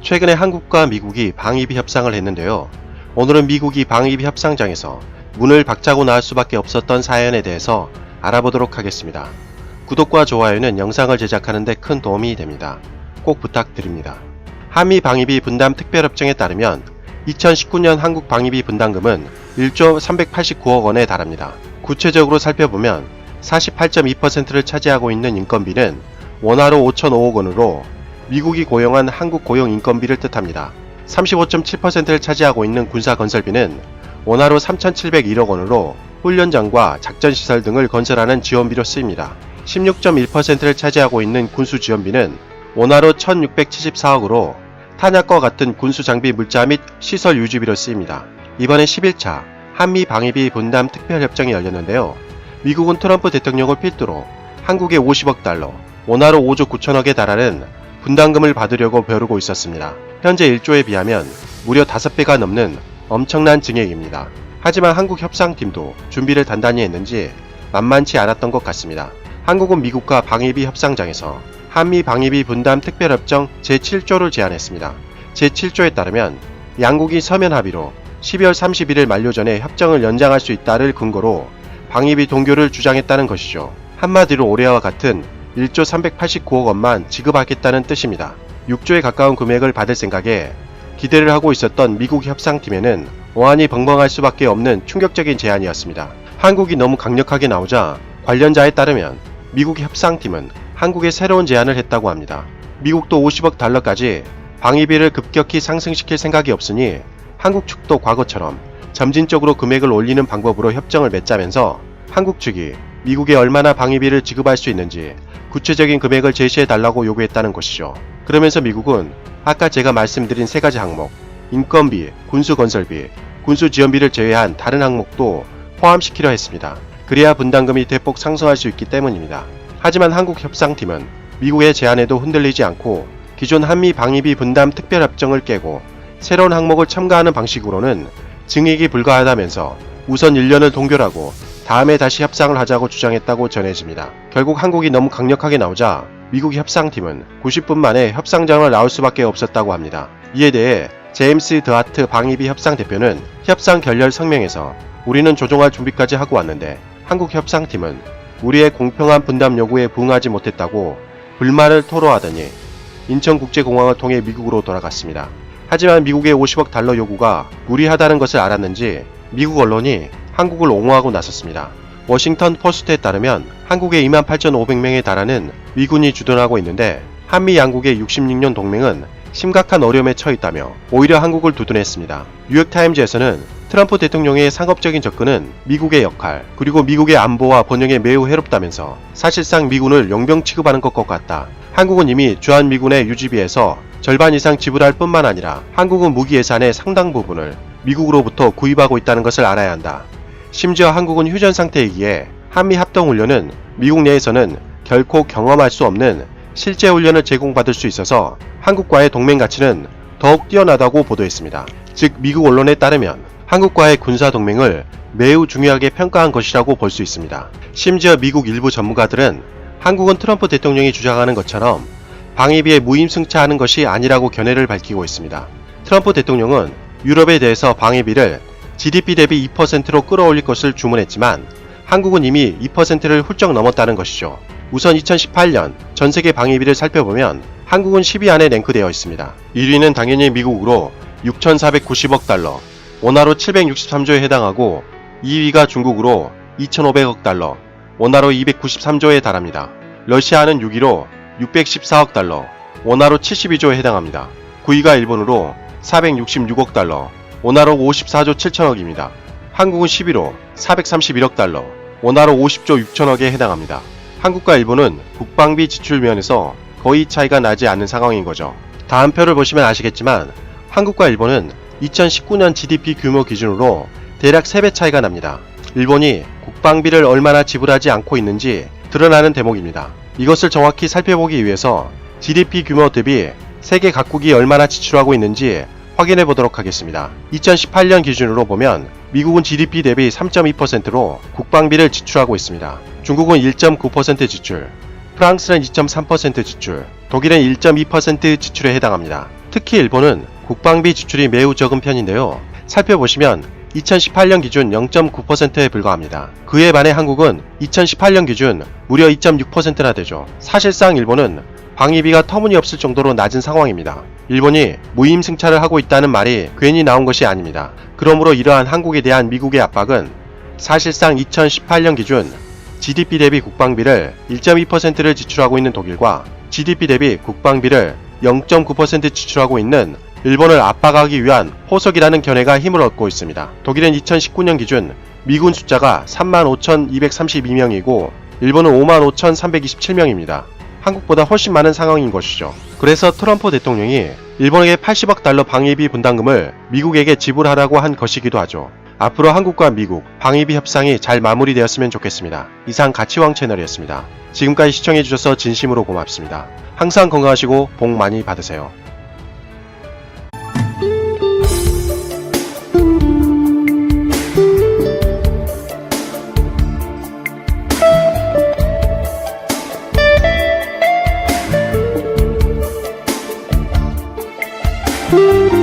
최근에 한국과 미국이 방위비 협상을 했는데요. 오늘은 미국이 방위비 협상장에서 문을 박차고 나올 수밖에 없었던 사연에 대해서 알아보도록 하겠습니다. 구독과 좋아요는 영상을 제작하는 데 큰 도움이 됩니다. 꼭 부탁드립니다. 한미 방위비 분담 특별협정에 따르면 2019년 한국 방위비 분담금은 1조 389억 원에 달합니다. 구체적으로 살펴보면 48.2%를 차지하고 있는 인건비는 원화로 5,005억 원으로 미국이 고용한 한국 고용 인건비를 뜻합니다. 35.7%를 차지하고 있는 군사건설비는 원화로 3,701억 원으로 훈련장과 작전시설 등을 건설하는 지원비로 쓰입니다. 16.1%를 차지하고 있는 군수지원비는 원화로 1,674억으로 탄약과 같은 군수장비 물자 및 시설 유지비로 쓰입니다. 이번에 11차 한미 방위비 분담 특별협정이 열렸는데요. 미국은 트럼프 대통령을 필두로 한국에 50억 달러, 원화로 5조 9천억에 달하는 분담금을 받으려고 벼르고 있었습니다. 현재 1조에 비하면 무려 5배가 넘는 엄청난 증액입니다. 하지만 한국 협상팀도 준비를 단단히 했는지 만만치 않았던 것 같습니다. 한국은 미국과 방위비 협상장에서 한미 방위비 분담 특별협정 제7조를 제안했습니다. 제7조에 따르면 양국이 서면 합의로 12월 31일 만료 전에 협정을 연장할 수 있다를 근거로 방위비 동결을 주장했다는 것이죠. 한마디로 올해와 같은 1조 389억 원만 지급하겠다는 뜻입니다. 6조에 가까운 금액을 받을 생각에 기대를 하고 있었던 미국 협상팀에는 어안이 벙벙할 수밖에 없는 충격적인 제안이었습니다. 한국이 너무 강력하게 나오자 관련자에 따르면 미국 협상팀은 한국에 새로운 제안을 했다고 합니다. 미국도 50억 달러까지 방위비를 급격히 상승시킬 생각이 없으니 한국 측도 과거처럼 점진적으로 금액을 올리는 방법으로 협정을 맺자면서 한국 측이 미국에 얼마나 방위비를 지급할 수 있는지 구체적인 금액을 제시해달라고 요구했다는 것이죠. 그러면서 미국은 아까 제가 말씀드린 3가지 항목, 인건비, 군수건설비, 군수지원비를 제외한 다른 항목도 포함시키려 했습니다. 그래야 분담금이 대폭 상승할 수 있기 때문입니다. 하지만 한국 협상팀은 미국의 제안에도 흔들리지 않고 기존 한미 방위비 분담 특별협정을 깨고 새로운 항목을 첨가하는 방식으로는 증액이 불가하다면서 우선 1년을 동결하고 다음에 다시 협상을 하자고 주장했다고 전해집니다. 결국 한국이 너무 강력하게 나오자 미국 협상팀은 90분 만에 협상장을 나올 수밖에 없었다고 합니다. 이에 대해 제임스 드하트 방위비 협상 대표는 협상 결렬 성명에서 우리는 조정할 준비까지 하고 왔는데 한국 협상팀은 우리의 공평한 분담 요구에 부응하지 못했다고 불만을 토로하더니 인천국제공항을 통해 미국으로 돌아갔습니다. 하지만 미국의 50억 달러 요구가 무리하다는 것을 알았는지 미국 언론이 한국을 옹호하고 나섰습니다. 워싱턴 포스트에 따르면 한국에 28,500명에 달하는 미군이 주둔하고 있는데 한미 양국의 66년 동맹은 심각한 어려움에 처했다며 오히려 한국을 두둔했습니다. 뉴욕타임즈에서는 트럼프 대통령의 상업적인 접근은 미국의 역할 그리고 미국의 안보와 번영에 매우 해롭다면서 사실상 미군을 용병 취급하는 것 같다. 한국은 이미 주한미군의 유지비에서 절반 이상 지불할 뿐만 아니라 한국은 무기 예산의 상당 부분을 미국으로부터 구입하고 있다는 것을 알아야 한다. 심지어 한국은 휴전 상태이기에 한미 합동훈련은 미국 내에서는 결코 경험할 수 없는 실제 훈련을 제공받을 수 있어서 한국과의 동맹 가치는 더욱 뛰어나다고 보도했습니다. 즉 미국 언론에 따르면 한국과의 군사동맹을 매우 중요하게 평가한 것이라고 볼 수 있습니다. 심지어 미국 일부 전문가들은 한국은 트럼프 대통령이 주장하는 것처럼 방위비에 무임승차하는 것이 아니라고 견해를 밝히고 있습니다. 트럼프 대통령은 유럽에 대해서 방위비를 GDP 대비 2%로 끌어올릴 것을 주문했지만 한국은 이미 2%를 훌쩍 넘었다는 것이죠. 우선 2018년 전세계 방위비를 살펴보면 한국은 10위 안에 랭크되어 있습니다. 1위는 당연히 미국으로 6,490억 달러, 원화로 763조에 해당하고 2위가 중국으로 2,500억 달러, 원화로 293조에 달합니다. 러시아는 6위로 614억 달러, 원화로 72조에 해당합니다. 9위가 일본으로 466억 달러, 원화로 54조 7천억입니다. 한국은 10위로 431억 달러, 원화로 50조 6천억에 해당합니다. 한국과 일본은 국방비 지출 면에서 거의 차이가 나지 않는 상황인 거죠. 다음 표를 보시면 아시겠지만 한국과 일본은 2019년 GDP 규모 기준으로 대략 3배 차이가 납니다. 일본이 국방비를 얼마나 지불하지 않고 있는지 드러나는 대목입니다. 이것을 정확히 살펴보기 위해서 GDP 규모 대비 세계 각국이 얼마나 지출하고 있는지 확인해 보도록 하겠습니다. 2018년 기준으로 보면 미국은 GDP 대비 3.2%로 국방비를 지출하고 있습니다. 중국은 1.9% 지출, 프랑스는 2.3% 지출, 독일은 1.2% 지출에 해당합니다. 특히 일본은 국방비 지출이 매우 적은 편인데요. 살펴보시면 2018년 기준 0.9%에 불과합니다. 그에 반해 한국은 2018년 기준 무려 2.6%나 되죠. 사실상 일본은 방위비가 터무니없을 정도로 낮은 상황입니다. 일본이 무임승차를 하고 있다는 말이 괜히 나온 것이 아닙니다. 그러므로 이러한 한국에 대한 미국의 압박은 사실상 2018년 기준 GDP 대비 국방비를 1.2%를 지출하고 있는 독일과 GDP 대비 국방비를 0.9% 지출하고 있는 일본을 압박하기 위한 포석이라는 견해가 힘을 얻고 있습니다. 독일은 2019년 기준 미군 숫자가 35,232명이고 일본은 55,327명입니다. 한국보다 훨씬 많은 상황인 것이죠. 그래서 트럼프 대통령이 일본에게 80억 달러 방위비 분담금을 미국에게 지불하라고 한 것이기도 하죠. 앞으로 한국과 미국 방위비 협상이 잘 마무리되었으면 좋겠습니다. 이상 가치왕 채널이었습니다. 지금까지 시청해주셔서 진심으로 고맙습니다. 항상 건강하시고 복 많이 받으세요. thank you